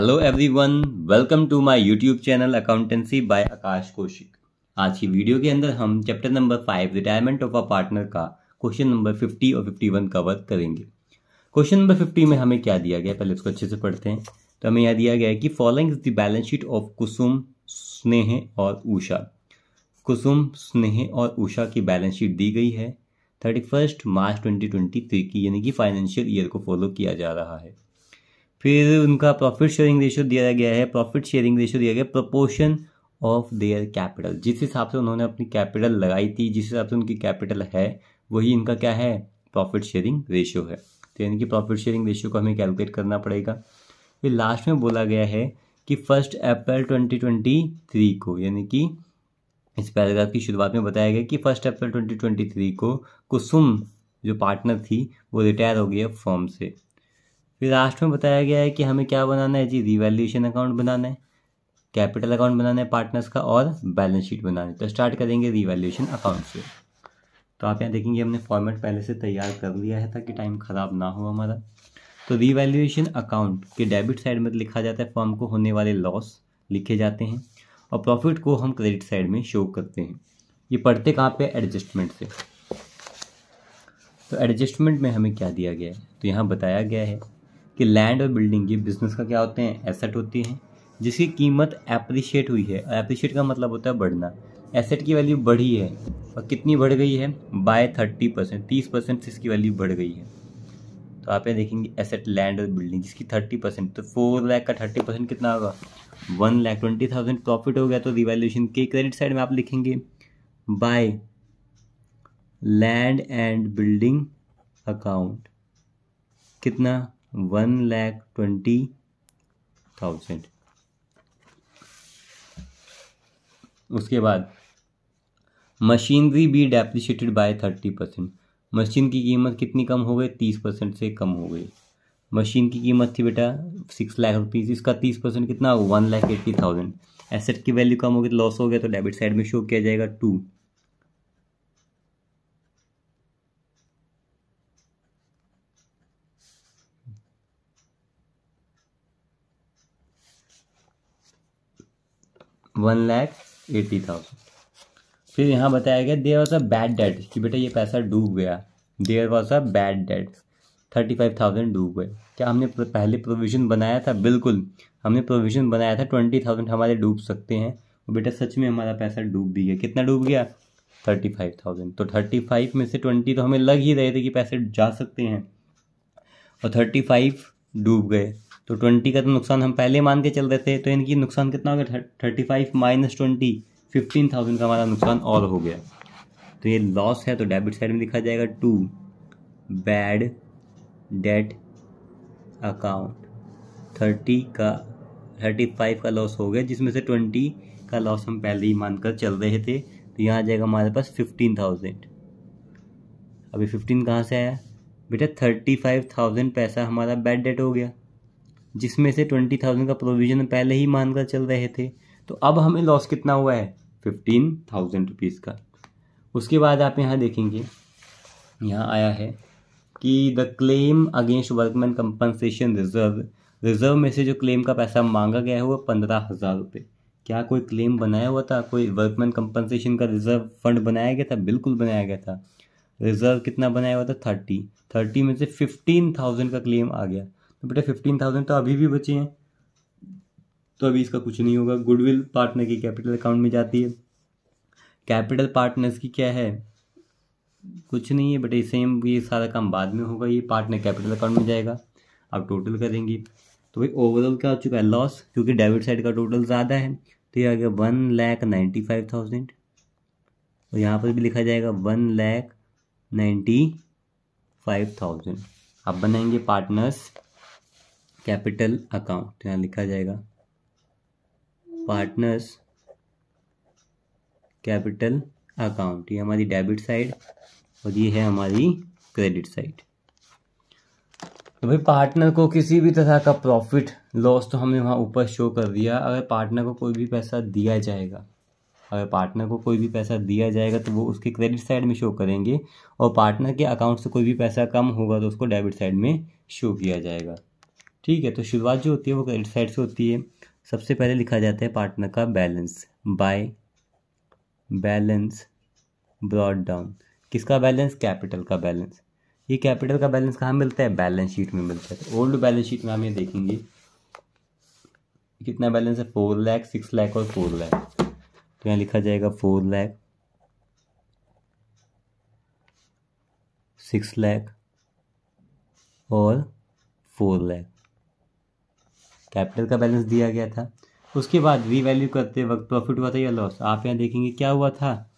Hello everyone, welcome to my YouTube channel accountancy by Aakash Kaushik. आज की video के अंदर हम chapter number 5 retirement of a partner का क्वेश्चन नंबर 50 और 51 कवर करेंगे। क्वेश्चन नंबर 50 में हमें क्या दिया गया, पहले इसको अच्छे से पढ़ते हैं। तो हमें यह दिया गया है कि following is the balance sheet of Kusum, Sneh और उषा। कुसुम, स्नेह और उषा की बैलेंस शीट दी गई है 31 मार्च 2023 की, यानी कि फाइनेंशियल ईयर को फॉलो किया जा रहा है। फिर उनका प्रॉफिट शेयरिंग रेशियो दिया गया है। प्रॉफिट शेयरिंग रेशियो दिया गया प्रोपोर्शन ऑफ देयर कैपिटल, जिस हिसाब से उन्होंने अपनी कैपिटल लगाई थी, जिस हिसाब से उनकी कैपिटल है, वही इनका क्या है, प्रॉफिट शेयरिंग रेशियो है। तो यानी कि प्रॉफिट शेयरिंग रेशियो को हमें कैलकुलेट करना पड़ेगा। फिर लास्ट में बोला गया है कि 1 अप्रैल 2023 को, यानी कि इस पैराग्राफ की शुरुआत में बताया गया कि 1 अप्रैल 2023 को कुसुम जो पार्टनर थी वो रिटायर हो गई फर्म से। फिर लास्ट में बताया गया है कि हमें क्या बनाना है जी, रिवैल्यूएशन अकाउंट बनाना है, कैपिटल अकाउंट बनाना है पार्टनर्स का और बैलेंस शीट बनाना है। तो स्टार्ट करेंगे रिवैल्यूएशन अकाउंट से। तो आप यहाँ देखेंगे हमने फॉर्मेट पहले से तैयार कर लिया है ताकि टाइम खराब ना हो हमारा। तो रिवैल्यूएशन अकाउंट के डेबिट साइड में लिखा जाता है फर्म को होने वाले लॉस लिखे जाते हैं और प्रॉफिट को हम क्रेडिट साइड में शो करते हैं। ये पढ़ते कहाँ पे, एडजस्टमेंट से। तो एडजस्टमेंट में हमें क्या दिया गया है, तो यहाँ बताया गया है कि लैंड और बिल्डिंग ये बिजनेस का क्या होते हैं, एसेट होती हैं, जिसकी कीमत एप्रिशिएट हुई है। एप्रिशिएट का मतलब होता है बढ़ना। एसेट की वैल्यू बढ़ी है और कितनी बढ़ गई है, बाय 30%, 30% से इसकी वैल्यू बढ़ गई है। तो आप यहाँ देखेंगे एसेट लैंड और बिल्डिंग जिसकी 30%, तो 4 लाख का 30% कितना होगा, 1,20,000 प्रॉफिट हो गया। तो रिवैल्यूएशन के क्रेडिट साइड में आप लिखेंगे by land and building account कितना, 1,20,000। उसके बाद machinery be depreciated by 30%। Machine की कीमत कितनी कम हो गई, 30% से कम हो गई। मशीन की कीमत थी बेटा 6 लाख रुपीज़, इसका 30% कितना, 1,80,000। एसेट की वैल्यू कम हो गई तो लॉस हो गया, तो डेबिट साइड में शो किया जाएगा 2। $1,80,000। फिर यहाँ बताया गया there was a bad debt, कि बेटा ये पैसा डूब गया। There was a bad debt, 35,000 डूब गए। क्या हमने पहले प्रोविज़न बनाया था, बिल्कुल हमने प्रोविज़न बनाया था 20,000 हमारे डूब सकते हैं। और बेटा सच में हमारा पैसा डूब भी गया। कितना डूब गया, 35,000। तो 35 में से 20 तो हमें लग ही रहे थे कि पैसे जा सकते हैं, और 35 डूब गए। तो 20 का तो नुकसान हम पहले मान के चल रहे थे। तो इनकी नुकसान कितना हो गया, 35 माइनस 20, 15,000 का हमारा नुकसान और हो गया। तो ये लॉस है, तो डेबिट साइड में लिखा जाएगा 2 बैड डेट अकाउंट। 35 का लॉस हो गया, जिसमें से 20 का लॉस हम पहले ही मानकर चल रहे थे। तो यहाँ आ जाएगा हमारे पास 15,000। अभी 15 कहाँ से आया बेटा, 35,000 पैसा हमारा बैड डेट हो गया, जिसमें से 20,000 का प्रोविजन पहले ही मानकर चल रहे थे। तो अब हमें लॉस कितना हुआ है, 15,000 रुपीज़ का। उसके बाद आप यहाँ देखेंगे, यहाँ आया है कि the claim against workman compensation reserve. Reserve में से जो क्लेम का पैसा मांगा गया है वो 15,000 रुपये। क्या कोई क्लेम बनाया हुआ था, कोई वर्कमैन कंपनसेशन का रिजर्व फंड बनाया गया था, बिल्कुल बनाया गया था। रिजर्व कितना बनाया हुआ था, 30 में से 15,000 का क्लेम आ गया। तो बेटा 15,000 तो अभी भी बचे हैं, तो अभी इसका कुछ नहीं होगा। गुडविल पार्टनर की कैपिटल अकाउंट में जाती है। कैपिटल पार्टनर्स की क्या है, कुछ नहीं है बेटा, सेम ये सारा काम बाद में होगा। ये पार्टनर कैपिटल अकाउंट में जाएगा। अब टोटल करेंगे तो भाई ओवरऑल क्या हो चुका है, लॉस, क्योंकि डेबिट साइड का टोटल ज़्यादा है। तो ये आ गया 1,95,000, और यहाँ पर भी लिखा जाएगा 1,95,000। अब बनाएंगे पार्टनर्स कैपिटल अकाउंट। यहाँ लिखा जाएगा पार्टनर्स कैपिटल अकाउंट। ये हमारी डेबिट साइड और ये है हमारी क्रेडिट साइड। तो भाई पार्टनर को किसी भी तरह का प्रॉफिट लॉस तो हमने वहाँ ऊपर शो कर दिया। अगर पार्टनर को कोई भी पैसा दिया जाएगा, तो वो उसके क्रेडिट साइड में शो करेंगे, और पार्टनर के अकाउंट से कोई भी पैसा कम होगा तो उसको डेबिट साइड में शो किया जाएगा। ठीक है, तो शुरुआत जो होती है वो क्रेडिट साइड से होती है। सबसे पहले लिखा जाता है पार्टनर का balance, by balance brought down. किसका बैलेंस? कैपिटल का बैलेंस। ये कैपिटल का बैलेंस कहाँ मिलता है? बैलेंस शीट में मिलता है। तो ओल्ड बैलेंस शीट में हम ये देखेंगे कितना बैलेंस है, 4 लाख, 6 लाख और 4 लाख। तो यहाँ लिखा जाएगा 4 लाख, 6 लाख और 4 लाख कैपिटल का बैलेंस दिया गया था। उसके बाद रीवैल्यू करते वक्त प्रॉफिट हुआ था या लॉस? आप यहाँ देखेंगे क्या हुआ था,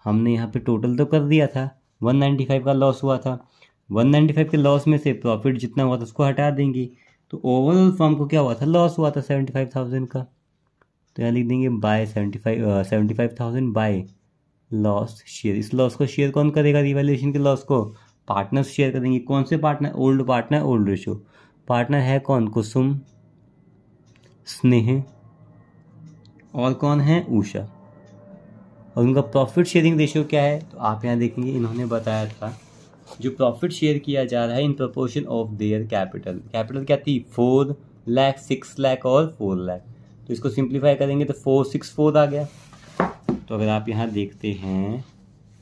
हमने यहाँ पे टोटल तो कर दिया था, 195 का लॉस हुआ था। 195 के लॉस में से प्रॉफिट जितना हुआ था उसको हटा देंगे, तो ओवरऑल फर्म को क्या हुआ था? लॉस हुआ था 75,000 का। तो यहाँ लिख देंगे बाय 75,000 बाय लॉस शेयर। इस लॉस को शेयर कौन करेगा? रिवैल्यूएशन के लॉस को पार्टनर शेयर करेंगे। कौन से partner? Old partner, old ratio. Partner है कौन? कुसुम, स्नेह और कौन है? उषा। और उनका प्रॉफिट शेयरिंग रेशियो क्या है? तो आप यहाँ देखेंगे इन्होंने बताया था जो प्रॉफिट शेयर किया जा रहा है in proportion of their capital. Capital क्या थी? 4 लाख, 6 लाख और 4 लाख। तो इसको सिंप्लीफाई करेंगे तो 464 आ गया। तो अगर आप यहाँ देखते हैं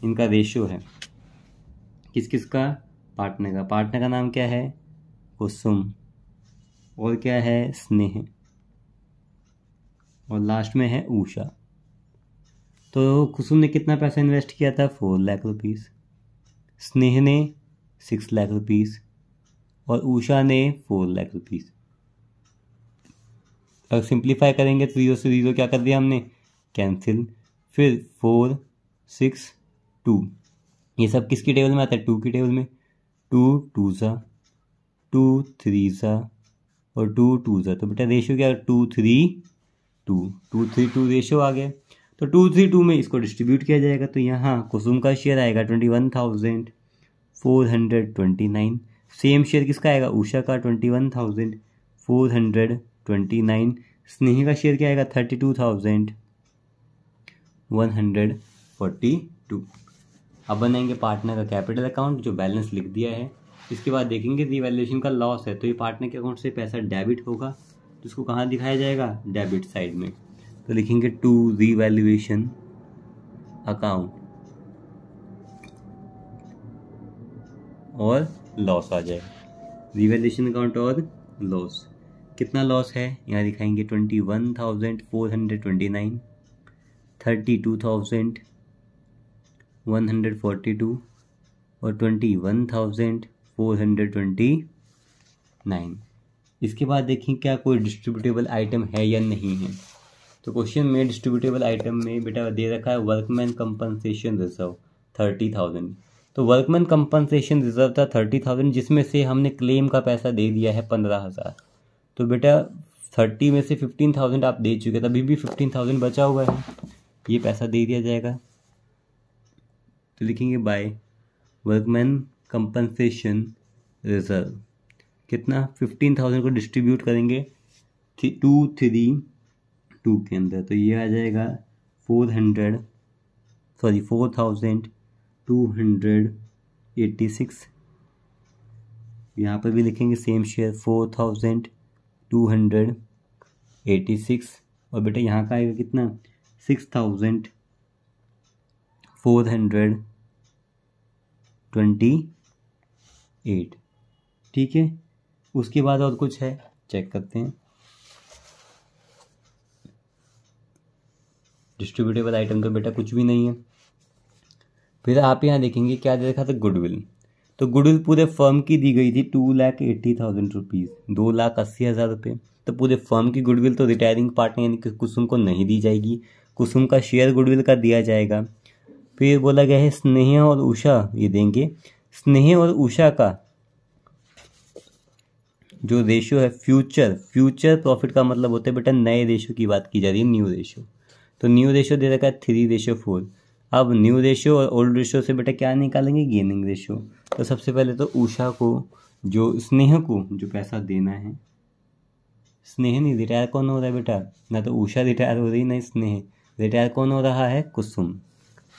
इनका रेशियो है किस किस का? पार्टनर का। पार्टनर का नाम क्या है? कुसुम। और क्या है? स्नेह। और लास्ट में है उषा। तो कुसुम ने कितना पैसा इन्वेस्ट किया था? 4 लाख रुपीज़। स्नेह ने 6 लाख रुपीज़ और उषा ने 4 लाख रुपीज़। अगर सिंप्लीफाई करेंगे तो 0 से 0 क्या कर दिया हमने? कैंसिल। फिर 4 6 2, ये सब किसकी टेबल में आता है? 2 की टेबल में। 2 2 सा, 2 3 सा और 2 2 सा। तो बेटा रेशियो क्या? 2 3 2, 2 3 2 रेशियो आ गया। तो 2 3 2 में इसको डिस्ट्रीब्यूट किया जाएगा। तो यहाँ कुसुम का शेयर आएगा 21,429। सेम शेयर किसका आएगा? उषा का 21,429। स्नेही का शेयर क्या आएगा? 32,142। अब बनाएंगे पार्टनर का कैपिटल अकाउंट, जो बैलेंस लिख दिया है। इसके बाद देखेंगे रिवैल्यूएशन का लॉस है, तो ये पार्टनर के अकाउंट से पैसा डेबिट होगा, तो इसको कहाँ दिखाया जाएगा? डेबिट साइड में। तो लिखेंगे टू रिवैल्यूएशन अकाउंट और लॉस आ जाएगा। रिवैल्यूएशन अकाउंट और लॉस, कितना लॉस है यहाँ दिखाएंगे? 21,429, 32,142 और 21,429। इसके बाद देखें क्या कोई डिस्ट्रीब्यूटेबल आइटम है या नहीं है। तो क्वेश्चन में डिस्ट्रीब्यूटेबल आइटम में बेटा दे रखा है वर्कमैन कंपनसेशन रिजर्व 30,000। तो वर्कमैन कंपनसेशन रिजर्व था 30,000, जिसमें से हमने क्लेम का पैसा दे दिया है 15,000। तो बेटा 30 में से 15,000 आप दे चुके, तभी भी 15,000 बचा हुआ है, ये पैसा दे दिया जाएगा। तो लिखेंगे बाय वर्कमैन कंपनसेशन रिजर्व कितना? 15,000 को डिस्ट्रीब्यूट करेंगे 2 3 2 के अंदर, तो ये आ जाएगा 4,286। यहाँ पर भी लिखेंगे सेम शेयर 4,286। और बेटा यहाँ का आएगा कितना? 6,428। ठीक है, उसके बाद और कुछ है चेक करते हैं। डिस्ट्रीब्यूटेबल आइटम तो बेटा कुछ भी नहीं है। फिर आप यहाँ देखेंगे क्या दे रखा था? गुडविल। तो गुडविल पूरे फर्म की दी गई थी 2,80,000 रुपीज़, 2,80,000 रुपये। तो पूरे फर्म की गुडविल तो रिटायरिंग पार्टनर यानी कि कुसुम को नहीं दी जाएगी, कुसुम का शेयर गुडविल का दिया जाएगा। फिर बोला गया है स्नेहा और उषा ये देंगे। स्नेहा और उषा का जो रेशियो है फ्यूचर प्रॉफिट का मतलब होता है बेटा नए रेशियो की बात की जा रही है, न्यू रेशियो। तो न्यू रेशियो दे रखा है 3:4। अब न्यू रेशियो और ओल्ड रेशियो से बेटा क्या निकालेंगे? Gaining ratio. तो सबसे पहले तो उषा को स्नेह को जो पैसा देना है, स्नेह नहीं, रिटायर कौन हो रहा है बेटा? ना तो उषा रिटायर हो रही ना स्नेह, रिटायर कौन हो रहा है? कुसुम।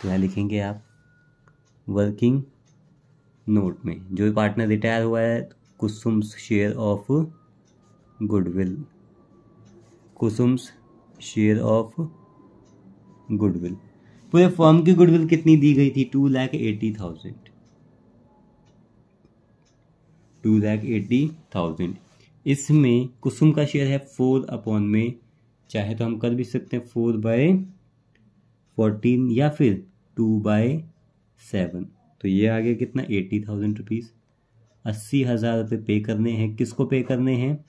तो यहाँ लिखेंगे आप वर्किंग नोट में जो पार्टनर रिटायर हुआ है Kusum share of goodwill, Kusum's share of goodwill. पूरे फर्म की गुडविल कितनी दी गई थी? 2,80,000। 2,80,000। इसमें कुसुम का शेयर है 4 में, चाहे तो हम कर भी सकते हैं 4/14 या फिर 2/7। तो ये आ गया कितना? 80,000 रुपीज़। 80,000 रुपये पे करने हैं। किसको पे करने हैं?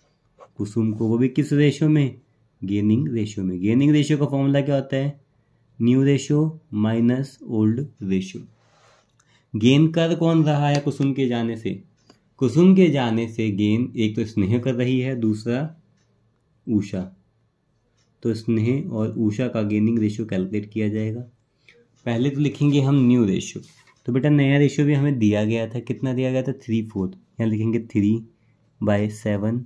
कुसुम को। वो भी किस रेशो में? गेनिंग रेशो में। गेनिंग रेशो का फॉर्मूला क्या होता है? New ratio minus old ratio. Gain कर कौन रहा है कुसुम के जाने से? कुसुम के जाने से गेन एक तो स्नेह कर रही है, दूसरा उषा। तो स्नेह और उषा का गेनिंग रेशो कैलकुलेट किया जाएगा। पहले तो लिखेंगे हम न्यू रेशो। तो बेटा नया रेशो भी हमें दिया गया था। कितना दिया गया था? 3/4। यहाँ लिखेंगे 3/7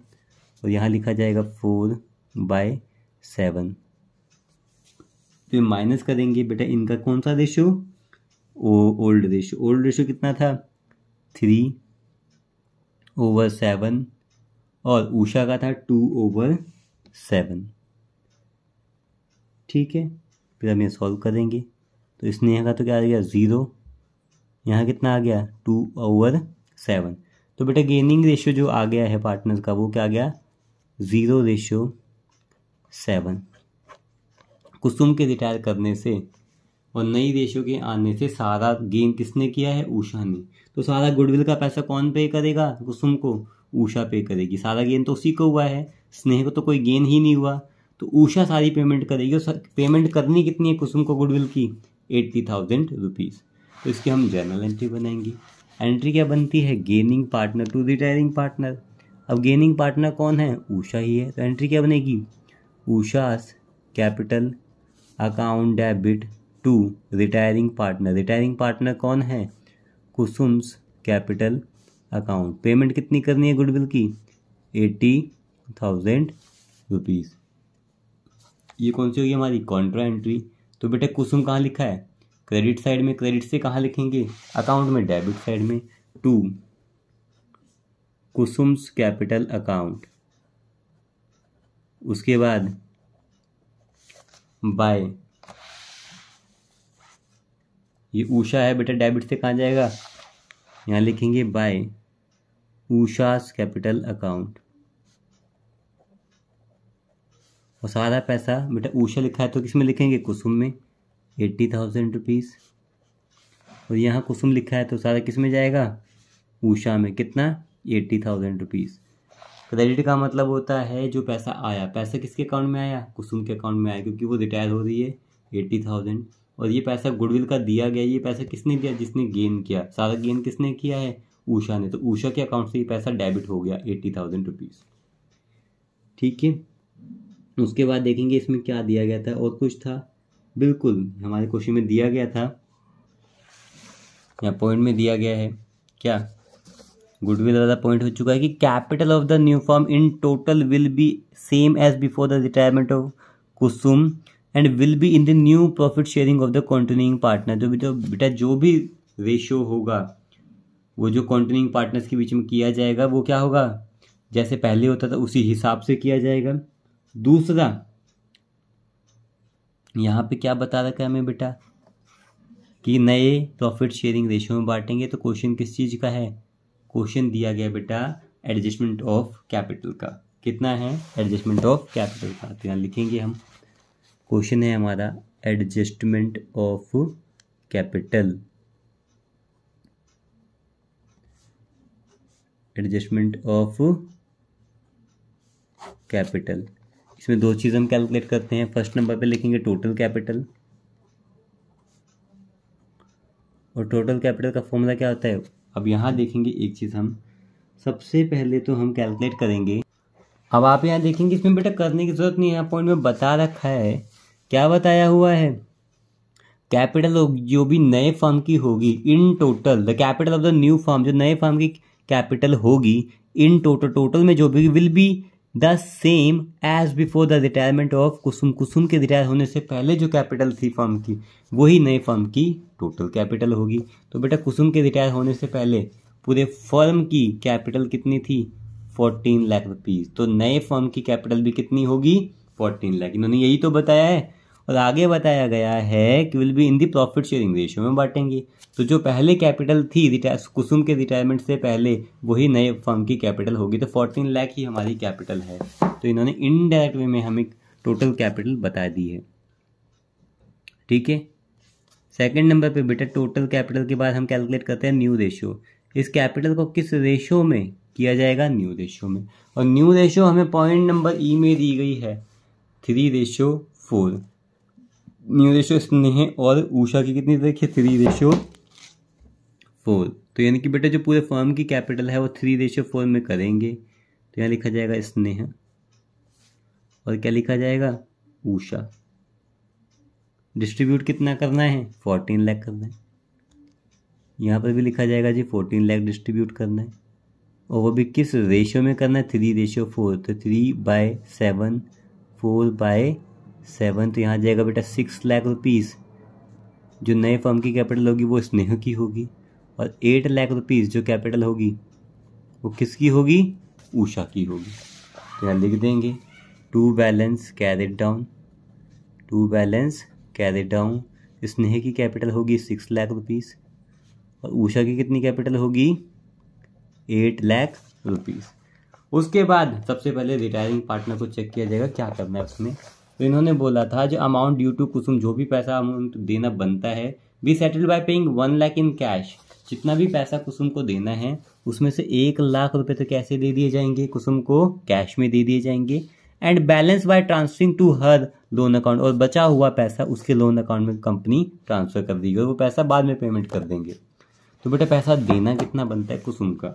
और यहाँ लिखा जाएगा 4/7। तो माइनस करेंगे बेटा इनका कौन सा ratio? Old ratio. Old ratio कितना था? 3/7 और उषा का था 2/7। ठीक है, फिर हम ये सॉल्व करेंगे। तो स्नेह का तो क्या आ गया? 0। यहाँ कितना आ गया? 2/7। तो बेटा गेनिंग रेशियो जो आ गया है पार्टनर का, वो क्या आ गया? 0/7। कुसुम के रिटायर करने से और नई रेशियो के आने से सारा गेन किसने किया है? उषा ने। तो सारा गुडविल का पैसा कौन पे करेगा? कुसुम को उषा पे करेगी। सारा गेन तो उसी को हुआ है, स्नेह को तो कोई गेन ही नहीं हुआ। तो उषा सारी पेमेंट करेगी। और पेमेंट करनी कितनी है कुसुम को गुडविल की? 80,000 रुपीज़। तो इसकी हम जर्नल एंट्री बनाएंगे। एंट्री क्या बनती है? Gaining partner to retiring partner. अब गेनिंग पार्टनर कौन है? उषा ही है। तो एंट्री क्या बनेगी? Usha's capital account debit to retiring partner. Retiring partner कौन है? कुसुम्स कैपिटल अकाउंट। पेमेंट कितनी करनी है गुडविल की? 80,000 रुपीज़। ये कौन सी होगी हमारी? Contra entry. तो बेटा कुसुम कहाँ लिखा है? क्रेडिट साइड में। क्रेडिट से कहाँ लिखेंगे? अकाउंट में, डेबिट साइड में। To Kusum's capital account. उसके बाद बाय, ये उषा है बेटा, डेबिट से कहाँ जाएगा? यहाँ लिखेंगे बाय उषास कैपिटल अकाउंट। और सारा पैसा बेटा उषा लिखा है तो किस में लिखेंगे? कुसुम में, 80,000 रुपीज़। और यहाँ कुसुम लिखा है तो सारा किस में जाएगा? उषा में। कितना? 80,000 रुपीज़। क्रेडिट का मतलब होता है जो पैसा आया, पैसा किसके अकाउंट में आया? कुसुम के अकाउंट में आया, क्योंकि वो रिटायर हो रही है 80,000। और ये पैसा गुडविल का दिया गया। ये पैसा किसने दिया? जिसने गेन किया। सारा गेन किसने किया है? उषा ने। तो उषा के अकाउंट से ये पैसा डेबिट हो गया 80,000 रुपीज़। ठीक है, उसके बाद देखेंगे इसमें क्या दिया गया था। और कुछ था? बिल्कुल, हमारे क्वेश्चन में दिया गया था, या पॉइंट में दिया गया है क्या? गुडविल वाला पॉइंट हो चुका है कि capital of the new firm in total will be same as before the retirement of Kusum and will be in the new profit sharing of the continuing partner. तो बेटा जो भी रेशियो होगा वो जो कंटिन्यूइंग पार्टनर्स के बीच में किया जाएगा वो क्या होगा? जैसे पहले होता था उसी हिसाब से किया जाएगा। दूसरा, यहाँ पे क्या बता रखा है हमें बेटा कि नए प्रॉफिट शेयरिंग रेशियो में बांटेंगे। तो क्वेश्चन किस चीज़ का है? क्वेश्चन दिया गया बेटा एडजस्टमेंट ऑफ कैपिटल का। कितना है? एडजस्टमेंट ऑफ कैपिटल का। तो यहाँ लिखेंगे हम, क्वेश्चन है हमारा adjustment of capital. Adjustment of capital. इसमें दो चीज़ हम कैलकुलेट करते हैं। फर्स्ट नंबर पे लिखेंगे टोटल कैपिटल, और टोटल कैपिटल का फॉर्मूला क्या होता है? अब यहाँ देखेंगे एक चीज़, हम सबसे पहले तो हम कैलकुलेट करेंगे। अब आप यहाँ देखेंगे इसमें बेटा करने की जरूरत नहीं है, यहाँ पॉइंट में बता रखा है। क्या बताया हुआ है? कैपिटल जो भी नए फर्म की होगी in total, the capital of the new firm, जो नए फर्म की कैपिटल होगी इन टोटल, टोटल में जो भी will be the same as before the retirement of Kusum. Kusum के रिटायर होने से पहले जो कैपिटल थी फर्म की वही नए फर्म की टोटल कैपिटल होगी। तो बेटा कुसुम के रिटायर होने से पहले पूरे फर्म की कैपिटल कितनी थी? 14 लाख रुपीज़। तो नए फर्म की कैपिटल भी कितनी होगी? 14 लाख। इन्होंने यही तो बताया है और आगे बताया गया है कि will be in the profit sharing ratio में बांटेंगे। तो जो पहले कैपिटल थी कुसुम के रिटायरमेंट से पहले वही नए फर्म की कैपिटल होगी। तो 14 लाख ही हमारी कैपिटल है। तो इन्होंने इनडायरेक्ट वे में हमें टोटल कैपिटल बता दी है। ठीक है। सेकंड नंबर पे बेटा टोटल कैपिटल के बाद हम कैलकुलेट करते हैं न्यू रेशियो। इस कैपिटल को किस रेशियो में किया जाएगा? न्यू रेशियो में। और न्यू रेशियो हमें पॉइंट नंबर ई में दी गई है 3:4। न्यू रेशियो स्नेह और उषा की कितनी देखिए 3:4। तो यानी कि बेटा जो पूरे फर्म की कैपिटल है वो 3:4 में करेंगे। तो यहाँ लिखा जाएगा स्नेह और क्या लिखा जाएगा? उषा। डिस्ट्रीब्यूट कितना करना है? 14 लाख करना है। यहाँ पर भी लिखा जाएगा जी 14 लाख डिस्ट्रीब्यूट करना है और वो भी किस रेशियो में करना है? 3:4। तो 3/7 4/7। तो यहाँ जाएगा बेटा 6 लाख रुपीज़। जो नए फर्म की कैपिटल होगी वो स्नेह की होगी और 8 लाख रुपीज़ जो कैपिटल होगी वो किसकी होगी? उषा की होगी। तो यहाँ लिख देंगे टू बैलेंस कैरिड डाउन। स्नेह की कैपिटल होगी 6 लाख रुपीज़ और उषा की कितनी कैपिटल होगी? 8 लाख रुपीज़। उसके बाद सबसे पहले रिटायरिंग पार्टनर को चेक किया जाएगा क्या करना है उसमें। तो इन्होंने बोला था जो अमाउंट ड्यू टू कुसुम, जो भी पैसा अमाउंट देना बनता है, be settled bye paying 1 lakh in cash. जितना भी पैसा कुसुम को देना है उसमें से 1 लाख रुपए तो कैसे दे दिए जाएंगे? कुसुम को कैश में दे दिए जाएंगे। And balance by transferring to her loan account. और बचा हुआ पैसा उसके लोन अकाउंट में कंपनी ट्रांसफर कर देगी और वो पैसा बाद में पेमेंट कर देंगे। तो बेटा पैसा देना कितना बनता है कुसुम का?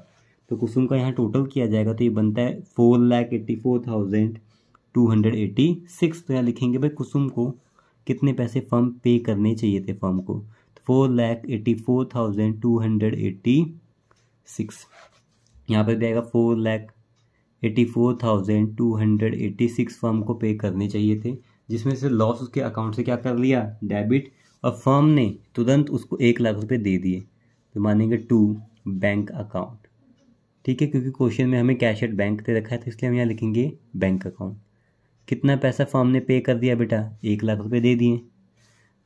तो कुसुम का यहाँ टोटल किया जाएगा तो ये बनता है 4,84,286। तो यहाँ लिखेंगे भाई कुसुम को कितने पैसे फर्म पे करने चाहिए थे फर्म को? तो 4,84,286। यहाँ पर भी आएगा 4,84,286 फर्म को पे करने चाहिए थे, जिसमें से लॉस उसके अकाउंट से क्या कर लिया? डेबिट। और फर्म ने तुरंत उसको 1 लाख रुपए दे दिए। तो मानेंगे टू बैंक अकाउंट। ठीक है, क्योंकि क्वेश्चन में हमें कैश एट बैंक दे रखा है तो इसलिए हम यहाँ लिखेंगे बैंक अकाउंट। कितना पैसा फर्म ने पे कर दिया बेटा? 1 लाख रुपए दे दिए।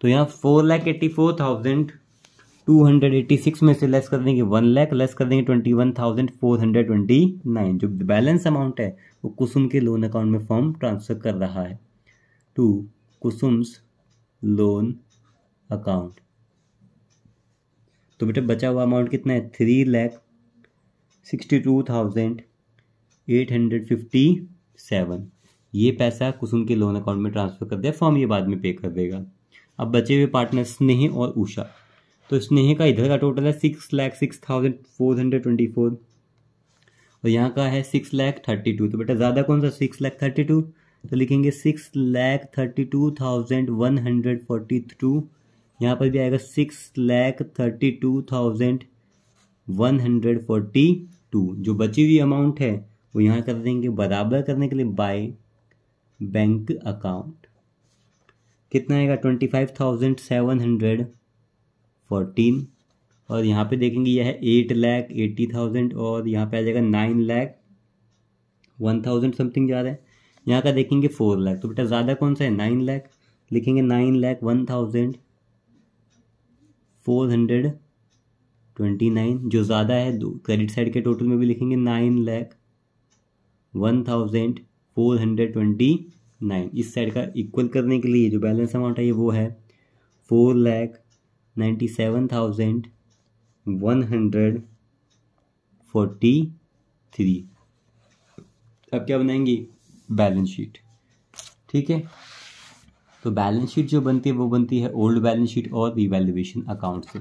तो यहाँ 4,84,286 में से लेस कर देंगे 1 लाख, लेस कर देंगे 21,429। जो बैलेंस अमाउंट है वो कुसुम के लोन अकाउंट में फर्म ट्रांसफर कर रहा है टू कुसुम्स लोन अकाउंट। तो बेटा बचा हुआ अमाउंट कितना है? 3,62,857। ये पैसा कुसुम के लोन अकाउंट में ट्रांसफर कर दिया फर्म, ये बाद में पे कर देगा। अब बचे हुए पार्टनर स्नेह और उषा। तो स्नेह का इधर का टोटल है 6,06,424 और यहाँ का है 6,32,000। तो बेटा ज़्यादा कौन सा? 6,32,000। तो लिखेंगे 6,32,142। यहाँ पर भी आएगा 6,32,142। जो बची हुई अमाउंट है वो यहाँ कर देंगे बराबर करने के लिए बाय बैंक अकाउंट। कितना आएगा? 25,714। और यहाँ पे देखेंगे यह है 8,80,000 और यहाँ पे आ जाएगा 9,01,000 समथिंग जा रहा है। यहाँ का देखेंगे 4 लाख। तो बेटा ज़्यादा कौन सा है? 9 लाख। लिखेंगे 9,01,429। जो ज़्यादा है क्रेडिट साइड के टोटल में भी लिखेंगे 9,01,429। इस साइड का इक्वल करने के लिए जो बैलेंस अमाउंट है ये वो है 4,97,143। अब क्या बनाएंगे? Balance sheet. ठीक है, तो बैलेंस शीट जो बनती है वो बनती है ओल्ड बैलेंस शीट और रिवैल्यूएशन अकाउंट से।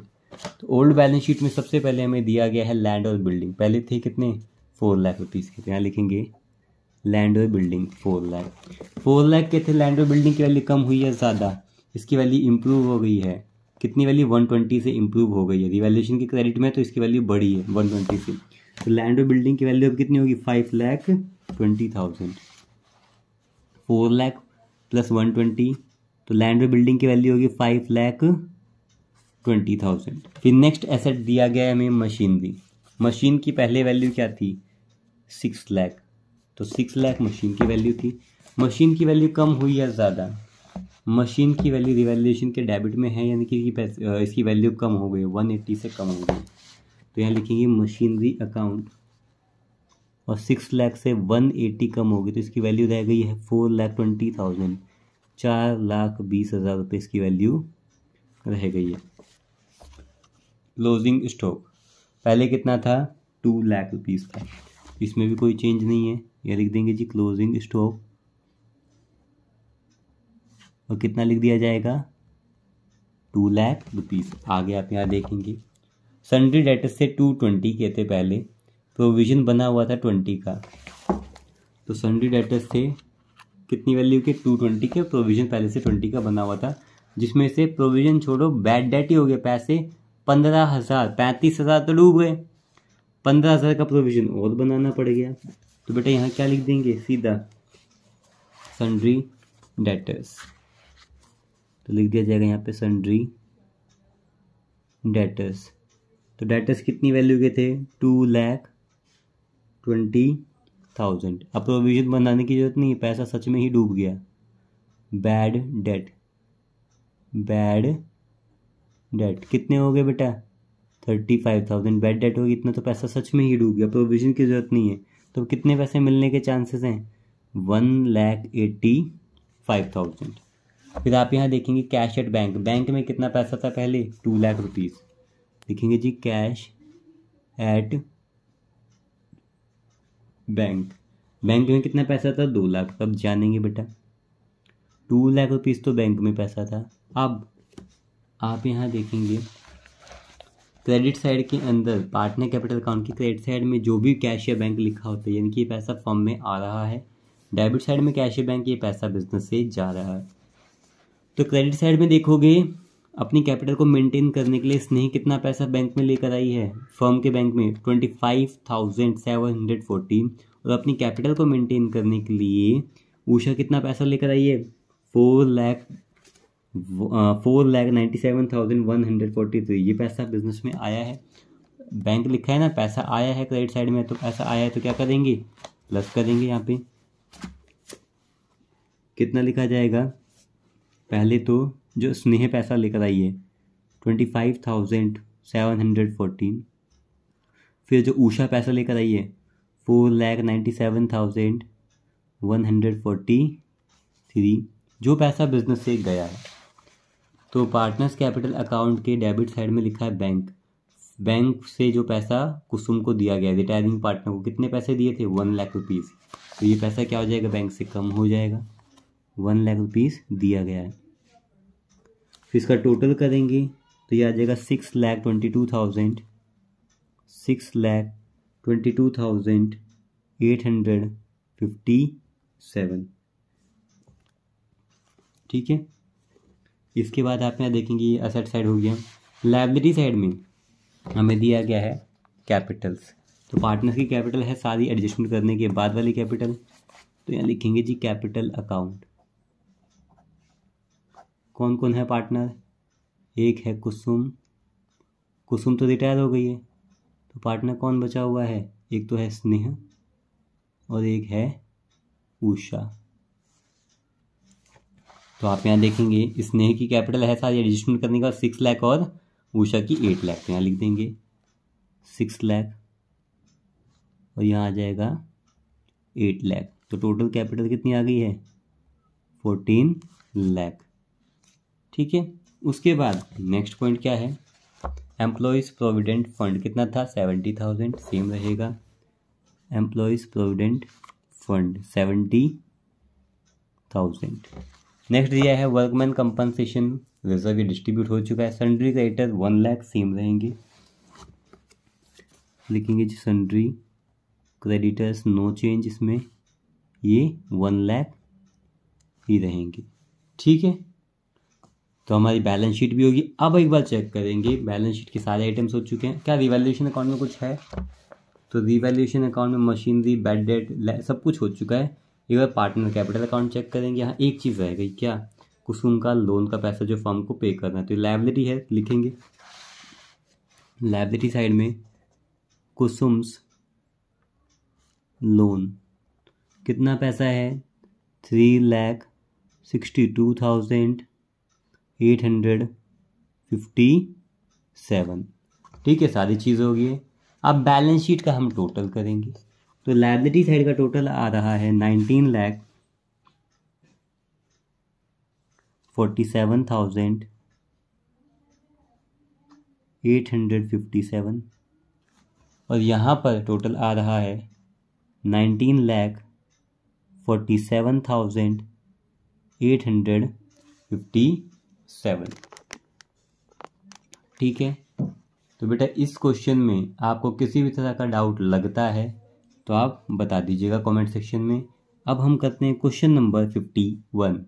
तो ओल्ड बैलेंस शीट में सबसे पहले हमें दिया गया है लैंड और बिल्डिंग। पहले थे कितने? 4 लाख रुपीज़ के। तो यहाँ लिखेंगे लैंड और बिल्डिंग 4 लाख। 4 लाख के थे लैंड और बिल्डिंग की वैल्यू कम हुई है ज़्यादा, इसकी वैल्यू इंप्रूव हो गई है। कितनी वैल्यू? 120 से इंप्रूव हो गई है। रिवैल्यूएशन की क्रेडिट में तो इसकी वैल्यू बढ़ी है 120 से। तो लैंड और बिल्डिंग की वैल्यू अब कितनी होगी? 5,20,000। 4 लाख प्लस 120, तो लैंड और बिल्डिंग की वैल्यू होगी 5,20,000। फिर नेक्स्ट एसेट दिया गया है हमें मशीनरी। मशीन की पहले वैल्यू क्या थी? 6 लाख। तो 6 लाख मशीन की वैल्यू थी। मशीन की वैल्यू कम हुई या ज़्यादा? मशीन की वैल्यू रिवैल्यूएशन के डेबिट में है, यानी कि इसकी वैल्यू कम हो गई, 180 से कम हो गई। तो यहाँ लिखेंगे मशीनरी अकाउंट, और 6 लाख से 180 कम होगी तो इसकी वैल्यू रह गई है 4,20,000, 4,20,000 रुपये इसकी वैल्यू रह गई है। क्लोजिंग स्टॉक पहले कितना था? 2 लाख रुपीज़ था, इसमें भी कोई चेंज नहीं है। यह लिख देंगे जी क्लोजिंग स्टॉक, और कितना लिख दिया जाएगा? 2 लाख रुपीज़। आगे आप यहाँ देखेंगे सन्ड्री डेटर्स से 220 के थे पहले, प्रोविज़न बना हुआ था 20 का। तो सन्ड्री डेटर्स से कितनी वैल्यू के? 220 के, प्रोविज़न पहले से 20 का बना हुआ था, जिसमें से प्रोविज़न छोड़ो बैड डेट ही हो गया, पैसे 15,000, 35,000 तो डूब गए, 15,000 का प्रोविज़न और बनाना पड़ गया। तो बेटा यहाँ क्या लिख देंगे? सीधा सन्ड्री डेटर्स, तो लिख दिया जाएगा यहाँ पे सन्ड्री डेटर्स। तो डेटर्स कितनी वैल्यू के थे? 2,20,000। अब प्रोविजन बनाने की जरूरत नहीं है, पैसा सच में ही डूब गया। बैड डेट, बैड डेट कितने हो गए बेटा? 35,000 बैड डेट होगी, इतना तो पैसा सच में ही डूब गया, प्रोविजन की जरूरत नहीं है। तो कितने पैसे मिलने के चांसेस हैं? 1,85,000। फिर आप यहाँ देखेंगे कैश एट बैंक, बैंक में कितना पैसा था पहले? 2 लाख रुपीज़। लिखेंगे जी कैश एट बैंक, बैंक में कितना पैसा था? 2 लाख। तब जानेंगे बेटा 2 लाख रुपीज़ तो बैंक में पैसा था। अब आप यहाँ देखेंगे क्रेडिट साइड के अंदर पार्टनर कैपिटल अकाउंट की क्रेडिट साइड में जो भी कैश या बैंक लिखा होता है, यानी कि ये पैसा फर्म में आ रहा है। डेबिट साइड में कैश या बैंक, ये पैसा बिजनेस से जा रहा है। तो क्रेडिट साइड में देखोगे अपनी कैपिटल को मेंटेन करने के लिए स्नेह कितना पैसा बैंक में लेकर आई है? फर्म के बैंक में 25,714। और अपनी कैपिटल को मेंटेन करने के लिए उषा कितना पैसा लेकर आई है? 4,97,143। ये पैसा बिजनेस में आया है। बैंक लिखा है ना, पैसा आया है क्रेडिट साइड में, तो पैसा आया है तो क्या करेंगे? प्लस करेंगे। यहाँ पे कितना लिखा जाएगा? पहले तो जो स्नेह पैसा लेकर आई है 25,714, फिर जो उषा पैसा लेकर आई है 4,97,143, जो पैसा बिजनेस से गया है। तो पार्टनर्स कैपिटल अकाउंट के डेबिट साइड में लिखा है बैंक, बैंक से जो पैसा कुसुम को दिया गया, रिटायरिंग पार्टनर को कितने पैसे दिए थे? 1 लाख रुपीज़। तो ये पैसा क्या हो जाएगा? बैंक से कम हो जाएगा, 1 लाख रुपीज़ दिया गया है। फिर इसका टोटल करेंगे तो ये आ जाएगा 6,22,000, 6,22,857। ठीक है। इसके बाद आप यहाँ देखेंगे ये असेट साइड हो गया। लायबिलिटी साइड में हमें दिया गया है कैपिटल्स, तो पार्टनर्स की कैपिटल है सारी एडजस्टमेंट करने के बाद वाली कैपिटल। तो यहाँ लिखेंगे जी कैपिटल अकाउंट, कौन कौन है पार्टनर? एक है कुसुम, कुसुम तो रिटायर हो गई है, तो पार्टनर कौन बचा हुआ है? एक तो है स्नेह और एक है उषा। तो आप यहाँ देखेंगे स्नेह की कैपिटल है सारी एडजस्टमेंट करने के बाद 6 लाख और उषा की 8 लाख। तो यहाँ लिख देंगे 6 लाख और यहाँ आ जाएगा 8 लाख। तो टोटल कैपिटल कितनी आ गई है? 14 लाख। ठीक है। उसके बाद नेक्स्ट पॉइंट क्या है? एम्प्लॉयज़ प्रोविडेंट फंड कितना था? 70,000, सेम रहेगा। Employees provident fund 70,000। नेक्स्ट दिया है वर्कमैन कंपनसेशन रिजर्व, ये डिस्ट्रीब्यूट हो चुका है। सन्ड्री क्रेडिटर 1 लाख, सेम रहेंगे। लिखेंगे जी सन्ड्री क्रेडिटर्स नो चेंज, इसमें ये 1 लाख ही रहेंगे। ठीक है। तो हमारी बैलेंस शीट भी होगी। अब एक बार चेक करेंगे बैलेंस शीट के सारे आइटम्स हो चुके हैं क्या? रिवैल्यूएशन अकाउंट में कुछ है? तो रिवैल्यूएशन अकाउंट में मशीनरी, बैड डेट सब कुछ हो चुका है। एक बार पार्टनर कैपिटल अकाउंट चेक करेंगे। यहाँ एक चीज़ रह गई क्या? कुसुम का लोन का पैसा जो फर्म को पे करना है, तो लायबिलिटी है, लिखेंगे लायबिलिटी साइड में कुसुम्स लोन। कितना पैसा है? 3,62,857। ठीक है, सारी चीज़ हो गई है। अब बैलेंस शीट का हम टोटल करेंगे। तो लायबिलिटी साइड का टोटल आ रहा है 19,47,857 और यहाँ पर टोटल आ रहा है 19,47,857। ठीक है, तो बेटा इस क्वेश्चन में आपको किसी भी तरह का डाउट लगता है तो आप बता दीजिएगा कमेंट सेक्शन में। अब हम करते हैं क्वेश्चन नंबर 51।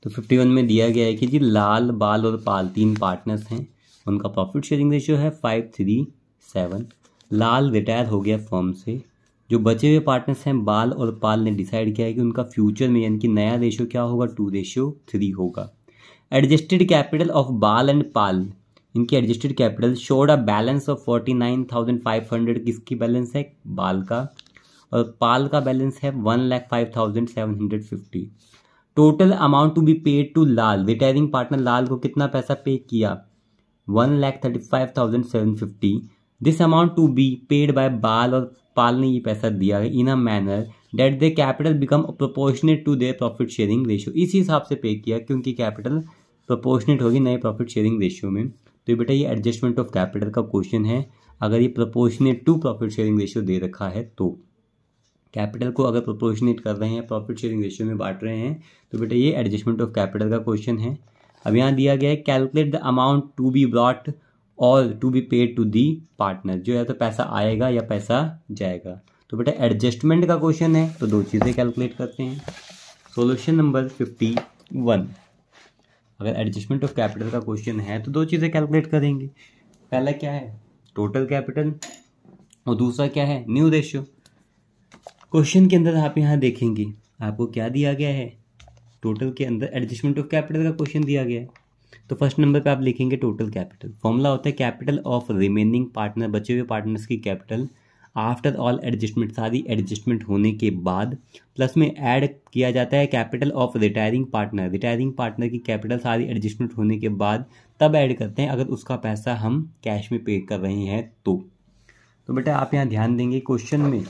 तो 51 में दिया गया है कि जी लाल, बाल और पाल 3 पार्टनर्स हैं, उनका प्रॉफिट शेयरिंग रेशियो है 5:3:7। लाल रिटायर हो गया फर्म से। जो बचे हुए पार्टनर्स हैं बाल और पाल ने डिसाइड किया है कि उनका फ्यूचर में यानी कि नया रेशियो क्या होगा, 2:3 होगा। एडजस्टेड कैपिटल ऑफ बाल एंड पाल, इनकी adjusted capital showed a balance of 49,500। किसकी बैलेंस है? बाल का। और पाल का बैलेंस है 1,05,750। Total amount to be paid to Lal, retiring partner Lal को कितना पैसा पे किया? 1,35,750। This amount to be paid by Bal, और पाल ने ये पैसा दिया है in a manner that the capital become proportionate to their profit sharing ratio. इस हिसाब से पे किया क्योंकि कैपिटल प्रोपोर्शनेट होगी नए प्रॉफिट शेयरिंग रेशियो में। तो बेटा ये एडजस्टमेंट ऑफ कैपिटल का क्वेश्चन है। अगर ये proportionate to profit sharing ratio दे रखा है तो कैपिटल को अगर प्रोपोर्शनेट कर रहे हैं, प्रॉफिट शेयरिंग रेशियो में बांट रहे हैं, तो बेटा ये एडजस्टमेंट ऑफ कैपिटल का क्वेश्चन है। अब यहाँ दिया गया है calculate the amount to be brought or to be paid to the partner. जो है तो पैसा आएगा या पैसा जाएगा। तो बेटा एडजस्टमेंट का क्वेश्चन है तो 2 चीज़ें कैलकुलेट करते हैं। Solution number 51। अगर एडजस्टमेंट ऑफ कैपिटल का क्वेश्चन है तो 2 चीज़ें कैलकुलेट करेंगे। पहला क्या है? टोटल कैपिटल, और दूसरा क्या है? New ratio. क्वेश्चन के अंदर आप यहाँ देखेंगे आपको क्या दिया गया है, टोटल के अंदर एडजस्टमेंट ऑफ कैपिटल का क्वेश्चन दिया गया है। तो फर्स्ट नंबर पे आप लिखेंगे टोटल कैपिटल। फॉर्मूला होता है कैपिटल ऑफ रिमेनिंग पार्टनर, बचे हुए पार्टनर्स की कैपिटल आफ्टर ऑल एडजस्टमेंट, सारी एडजस्टमेंट होने के बाद, प्लस में ऐड किया जाता है capital of retiring partner. Retiring partner की कैपिटल सारी एडजस्टमेंट होने के बाद तब ऐड करते हैं अगर उसका पैसा हम कैश में पे कर रहे हैं तो बेटा आप यहाँ ध्यान देंगे क्वेश्चन में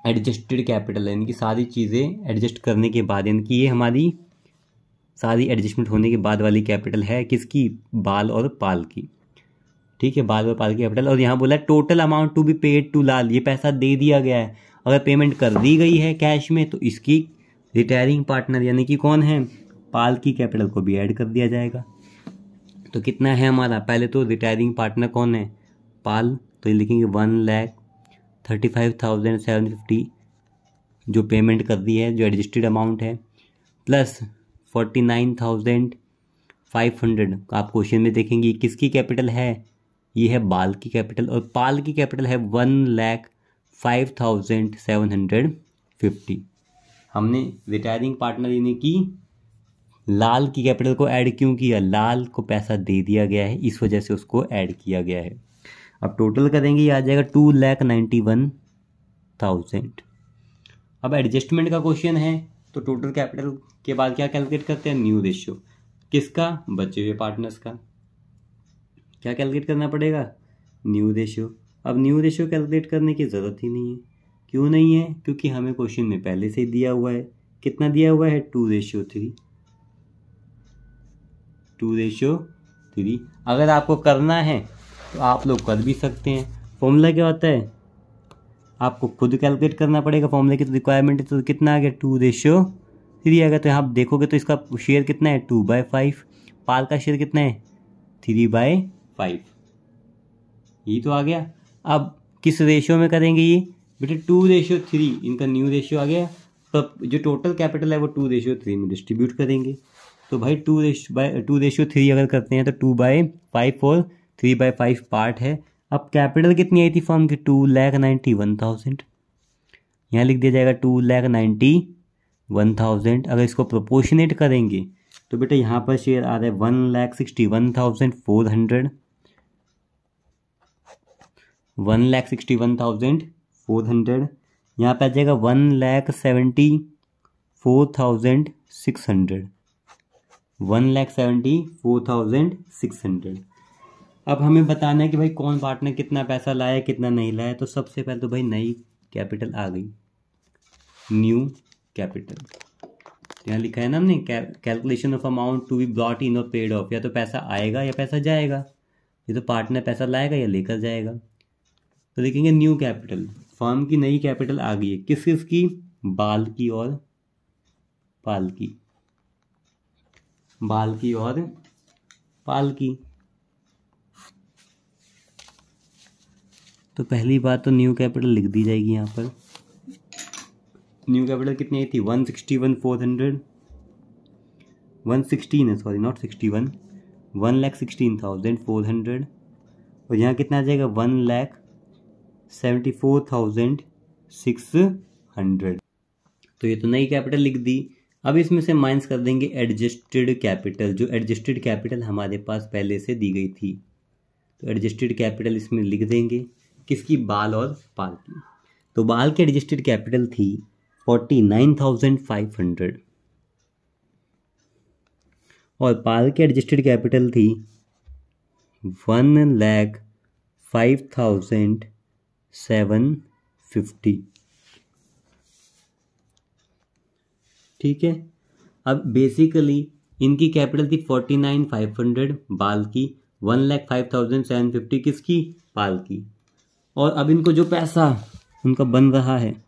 एडजस्टेड कैपिटल यानी कि सारी चीज़ें एडजस्ट करने के बाद, यानी कि ये हमारी सारी एडजस्टमेंट होने के बाद वाली कैपिटल है किसकी? बाल और पाल की। ठीक है, बाल और पाल की कैपिटल। और यहाँ बोला total amount to be paid to Lal, ये पैसा दे दिया गया है। अगर पेमेंट कर दी गई है कैश में तो इसकी रिटायरिंग पार्टनर यानी कि कौन है? पाल की कैपिटल को भी ऐड कर दिया जाएगा। तो कितना है हमारा? पहले तो रिटायरिंग पार्टनर कौन है? पाल। तो ये लिखेंगे 1,35,750 जो पेमेंट कर दी है, जो एडजस्टेड अमाउंट है, प्लस 49,500 आप क्वेश्चन में देखेंगे किसकी कैपिटल है? ये है बाल की कैपिटल। और पाल की कैपिटल है 1,05,750। हमने रिटायरिंग पार्टनर यानी कि लाल की कैपिटल को ऐड क्यों किया? लाल को पैसा दे दिया गया है, इस वजह से उसको ऐड किया गया है। अब टोटल करेंगे, ये आ जाएगा 2,91,000। अब एडजस्टमेंट का क्वेश्चन है तो टोटल कैपिटल के बाद क्या कैलकुलेट करते हैं? New ratio. किसका? बचे हुए पार्टनर्स का। क्या कैलकुलेट करना पड़ेगा? New ratio. अब न्यू रेशियो कैलकुलेट करने की ज़रूरत ही नहीं है। क्यों नहीं है? क्योंकि हमें क्वेश्चन में पहले से ही दिया हुआ है। कितना दिया हुआ है? 2:3। 2:3। अगर आपको करना है तो आप लोग कर भी सकते हैं। फॉर्मूला क्या होता है? आपको खुद कैलकुलेट करना पड़ेगा। फॉर्मूले की तो रिक्वायरमेंट है। तो कितना आ गया? 2:3 आ गया। तो यहाँ आप देखोगे तो इसका शेयर कितना है? 2/5। पाल का शेयर कितना है? 3/5। यही तो आ गया। अब किस रेशियो में करेंगे ये? बेटा 2:3, इनका न्यू रेशियो आ गया। तो जो टोटल कैपिटल है वो 2:3 में डिस्ट्रीब्यूट करेंगे। तो भाई 2:3 अगर करते हैं तो 2/5 और 3/5 पार्ट है। अब कैपिटल कितनी आई थी फर्म की? 2,91,000। यहाँ लिख दिया जाएगा 2,91,000। अगर इसको प्रोपोर्शनेट करेंगे तो बेटा यहाँ पर शेयर आ रहा है 1,61,400। 1,61,400, यहाँ पे आ जाएगा 1,74,600, 1,74,600। अब हमें बताना है कि भाई कौन पार्टनर कितना पैसा लाया कितना नहीं लाया। तो सबसे पहले तो भाई नई कैपिटल आ गई, न्यू कैपिटल। यहाँ लिखा है ना हमने calculation of amount to be brought in और पेड ऑफ, या तो पैसा आएगा या पैसा जाएगा। ये तो पार्टनर पैसा लाएगा या लेकर जाएगा। तो देखेंगे न्यू कैपिटल, फर्म की नई कैपिटल आ गई है। किस किस की? बाल की और पाल की, बाल की और पाल की। तो पहली बात तो न्यू कैपिटल लिख दी जाएगी यहाँ पर। न्यू कैपिटल कितनी आई थी? 161,400, 116 है, सॉरी नॉट 61, 1,16,400। और यहाँ कितना आ जाएगा? 1,74,600। तो ये तो नई कैपिटल लिख दी। अब इसमें से माइनस कर देंगे एडजस्टेड कैपिटल, जो एडजस्टेड कैपिटल हमारे पास पहले से दी गई थी। तो एडजस्टेड कैपिटल इसमें लिख देंगे, किसकी? बाल और पाल की। तो बाल की एडजस्टेड कैपिटल थी 49,500 और पाल की एडजस्टेड कैपिटल थी 1,05,750। ठीक है। अब बेसिकली इनकी कैपिटल थी 49,500 बाल की, 1,05,750 किसकी? पाल की। और अब इनको जो पैसा उनका बन रहा है,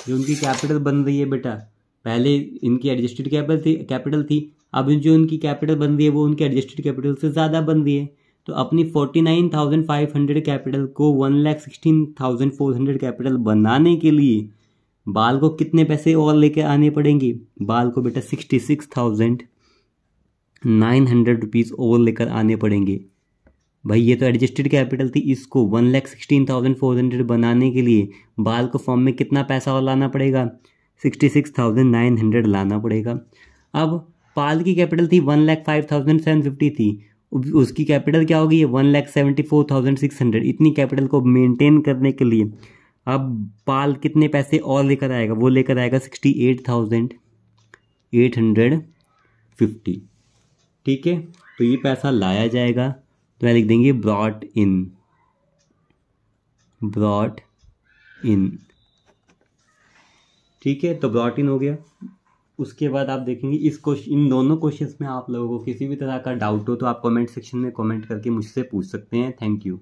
जो उनकी कैपिटल बन रही है बेटा, पहले इनकी एडजस्टेड कैपिटल थी, अब जो उनकी कैपिटल बन रही है वो उनकी एडजस्टेड कैपिटल से ज़्यादा बन रही है। तो अपनी 49,500 कैपिटल को 1,16,400 कैपिटल बनाने के लिए बाल को कितने पैसे और लेके आने पड़ेंगे? बाल को बेटा 66,900 रुपीज़ और लेकर आने पड़ेंगे। भाई ये तो एडजस्टेड कैपिटल थी, इसको 1,16,400 बनाने के लिए बाल को फॉर्म में कितना पैसा और लाना पड़ेगा? 66,900 लाना पड़ेगा। अब पाल की कैपिटल थी 1,05,750 थी, उसकी कैपिटल क्या होगी? 1,74,600। इतनी कैपिटल को मेंटेन करने के लिए अब पाल कितने पैसे और लेकर आएगा? वो लेकर आएगा 68,850। ठीक है, तो ये पैसा लाया जाएगा। तो मैं लिख देंगे ब्रॉट इन, ब्रॉट इन। ठीक है, तो ब्रॉट इन हो गया। उसके बाद आप देखेंगे इन दोनों क्वेश्चंस में आप लोगों को किसी भी तरह का डाउट हो तो आप कमेंट सेक्शन में कमेंट करके मुझसे पूछ सकते हैं। Thank you.